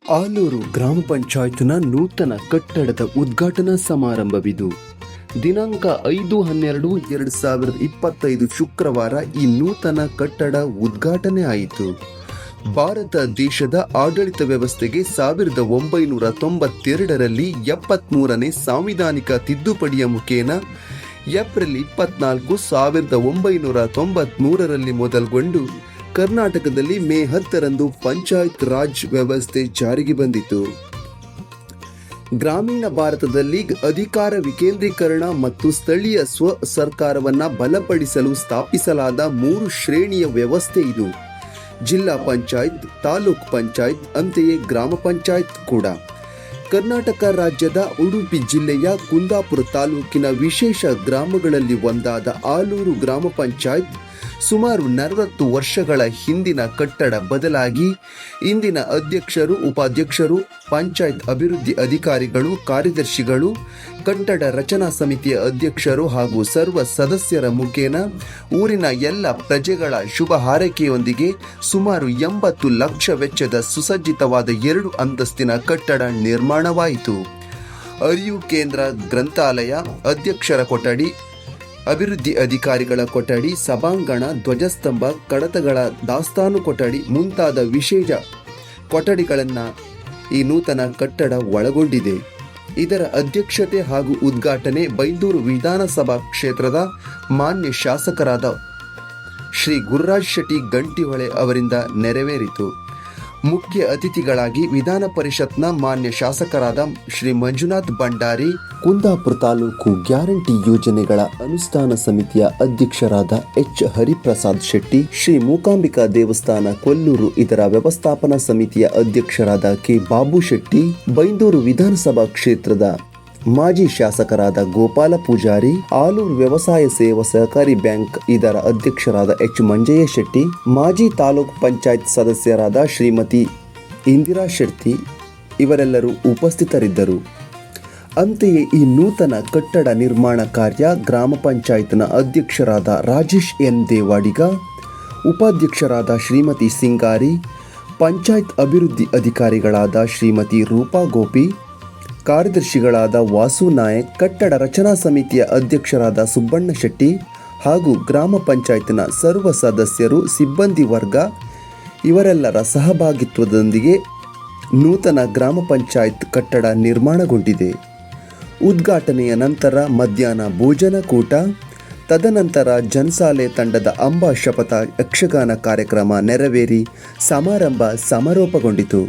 ಆಲೂರು ಗ್ರಾಮ ಪಂಚಾಯತ್ನ ನೂತನ ಕಟ್ಟಡದ ಉದ್ಘಾಟನಾ ಸಮಾರಂಭವಿದು. ದಿನಾಂಕ 5/12/2025 ಶುಕ್ರವಾರ ಈ ನೂತನ ಕಟ್ಟಡ ಉದ್ಘಾಟನೆ ಆಯಿತು. ಭಾರತ ದೇಶದ ಆಡಳಿತ ವ್ಯವಸ್ಥೆಗೆ 1992ರಲ್ಲಿ 73ನೇ ಸಾಂವಿಧಾನಿಕ ತಿದ್ದುಪಡಿಯ ಮುಖೇನ ಏಪ್ರಿಲ್ 24, 1993ರಲ್ಲಿ ಮೊದಲುಗೊಂಡು ಕರ್ನಾಟಕದಲ್ಲಿ ಮೇ 10ರಂದು ಪಂಚಾಯತ್ ರಾಜ್ ವ್ಯವಸ್ಥೆ ಜಾರಿಗೆ ಬಂದಿತು. ಗ್ರಾಮೀಣ ಭಾರತದಲ್ಲಿ ಅಧಿಕಾರ ವಿಕೇಂದ್ರೀಕರಣ ಮತ್ತು ಸ್ಥಳೀಯ ಸ್ವ ಸರ್ಕಾರವನ್ನು ಬಲಪಡಿಸಲು ಸ್ಥಾಪಿಸಲಾದ 3 ಶ್ರೇಣಿಯ ವ್ಯವಸ್ಥೆ ಇದು. ಜಿಲ್ಲಾ ಪಂಚಾಯತ್, ತಾಲೂಕ್ ಪಂಚಾಯತ್, ಅಂತೆಯೇ ಗ್ರಾಮ ಪಂಚಾಯತ್ ಕೂಡ. ಕರ್ನಾಟಕ ರಾಜ್ಯದ ಉಡುಪಿ ಜಿಲ್ಲೆಯ ಕುಂದಾಪುರ ತಾಲೂಕಿನ ವಿಶೇಷ ಗ್ರಾಮಗಳಲ್ಲಿ ಒಂದಾದ ಆಲೂರು ಗ್ರಾಮ ಪಂಚಾಯತ್ ಸುಮಾರು 40 ವರ್ಷಗಳ ಹಿಂದಿನ ಕಟ್ಟಡ ಬದಲಾಗಿ ಇಂದಿನ ಅಧ್ಯಕ್ಷರು, ಉಪಾಧ್ಯಕ್ಷರು, ಪಂಚಾಯತ್ ಅಭಿವೃದ್ಧಿ ಅಧಿಕಾರಿಗಳು, ಕಾರ್ಯದರ್ಶಿಗಳು, ಕಟ್ಟಡ ರಚನಾ ಸಮಿತಿಯ ಅಧ್ಯಕ್ಷರು ಹಾಗೂ ಸರ್ವ ಸದಸ್ಯರ ಮುಖೇನ ಊರಿನ ಎಲ್ಲ ಪ್ರಜೆಗಳ ಶುಭ ಹಾರೈಕೆಯೊಂದಿಗೆ ಸುಮಾರು 80 ಲಕ್ಷ ವೆಚ್ಚದ ಸುಸಜ್ಜಿತವಾದ 2 ಅಂತಸ್ತಿನ ಕಟ್ಟಡ ನಿರ್ಮಾಣವಾಯಿತು. ಅರಿವು ಕೇಂದ್ರ, ಗ್ರಂಥಾಲಯ, ಅಧ್ಯಕ್ಷರ ಕೊಠಡಿ, ಅಭಿವೃದ್ಧಿ ಅಧಿಕಾರಿಗಳ ಕೊಠಡಿ, ಸಭಾಂಗಣ, ಧ್ವಜಸ್ತಂಭ, ಕಡತಗಳ ದಾಸ್ತಾನು ಕೊಠಡಿ ಮುಂತಾದ ವಿಶೇಷ ಕೊಠಡಿಗಳನ್ನು ಈ ನೂತನ ಕಟ್ಟಡ ಒಳಗೊಂಡಿದೆ. ಇದರ ಅಧ್ಯಕ್ಷತೆ ಹಾಗೂ ಉದ್ಘಾಟನೆ ಬೈಂದೂರು ವಿಧಾನಸಭಾ ಕ್ಷೇತ್ರದ ಮಾನ್ಯ ಶಾಸಕರಾದ ಶ್ರೀ ಗುರುರಾಜ್ ಶೆಟ್ಟಿ ಗಂಟಿಹೊಳೆ ಅವರಿಂದ ನೆರವೇರಿತು. ಮುಖ್ಯ ಅತಿಥಿಗಳಾಗಿ ವಿಧಾನ ಪರಿಷತ್ನ ಮಾನ್ಯ ಶಾಸಕರಾದ ಶ್ರೀ ಮಂಜುನಾಥ್ ಭಂಡಾರಿ, ಕುಂದಾಪುರ ತಾಲೂಕು ಗ್ಯಾರಂಟಿ ಯೋಜನೆಗಳ ಅನುಷ್ಠಾನ ಸಮಿತಿಯ ಅಧ್ಯಕ್ಷರಾದ ಎಚ್ ಹರಿಪ್ರಸಾದ್ ಶೆಟ್ಟಿ, ಶ್ರೀ ಮೂಕಾಂಬಿಕಾ ದೇವಸ್ಥಾನ ಕೊಲ್ಲೂರು ಇದರ ವ್ಯವಸ್ಥಾಪನಾ ಸಮಿತಿಯ ಅಧ್ಯಕ್ಷರಾದ ಕೆ ಬಾಬು ಶೆಟ್ಟಿ, ಬೈಂದೂರು ವಿಧಾನಸಭಾ ಕ್ಷೇತ್ರದ ಮಾಜಿ ಶಾಸಕರಾದ ಗೋಪಾಲ ಪೂಜಾರಿ, ಆಲೂರು ವ್ಯವಸಾಯ ಸೇವಾ ಸಹಕಾರಿ ಬ್ಯಾಂಕ್ ಇದರ ಅಧ್ಯಕ್ಷರಾದ ಎಚ್ ಮಂಜಯ್ಯ ಶೆಟ್ಟಿ, ಮಾಜಿ ತಾಲೂಕ್ ಪಂಚಾಯತ್ ಸದಸ್ಯರಾದ ಶ್ರೀಮತಿ ಇಂದಿರಾ ಶೆಟ್ಟಿ ಇವರೆಲ್ಲರೂ ಉಪಸ್ಥಿತರಿದ್ದರು. ಅಂತೆಯೇ ಈ ನೂತನ ಕಟ್ಟಡ ನಿರ್ಮಾಣ ಕಾರ್ಯ ಗ್ರಾಮ ಪಂಚಾಯತ್ನ ಅಧ್ಯಕ್ಷರಾದ ರಾಜೇಶ್ ಎನ್ ದೇವಾಡಿಗ, ಉಪಾಧ್ಯಕ್ಷರಾದ ಶ್ರೀಮತಿ ಸಿಂಗಾರಿ, ಪಂಚಾಯತ್ ಅಭಿವೃದ್ಧಿ ಅಧಿಕಾರಿಗಳಾದ ಶ್ರೀಮತಿ ರೂಪಾ ಗೋಪಿ, ಕಾರ್ಯದರ್ಶಿಗಳಾದ ವಾಸು ನಾಯಕ್, ಕಟ್ಟಡ ರಚನಾ ಸಮಿತಿಯ ಅಧ್ಯಕ್ಷರಾದ ಸುಬ್ಬಣ್ಣ ಶೆಟ್ಟಿ ಹಾಗೂ ಗ್ರಾಮ ಪಂಚಾಯತ್ನ ಸರ್ವ ಸದಸ್ಯರು, ಸಿಬ್ಬಂದಿ ವರ್ಗ ಇವರೆಲ್ಲರ ಸಹಭಾಗಿತ್ವದೊಂದಿಗೆ ನೂತನ ಗ್ರಾಮ ಪಂಚಾಯತ್ ಕಟ್ಟಡ ನಿರ್ಮಾಣಗೊಂಡಿದೆ. ಉದ್ಘಾಟನೆಯ ನಂತರ ಮಧ್ಯಾಹ್ನ ಭೋಜನ ಕೂಟ, ತದನಂತರ ಜನಸಾಲೆ ತಂಡದ ಅಂಬಾ ಶಪಥ ಯಕ್ಷಗಾನ ಕಾರ್ಯಕ್ರಮ ನೆರವೇರಿ ಸಮಾರಂಭ ಸಮಾರೋಪಗೊಂಡಿತು.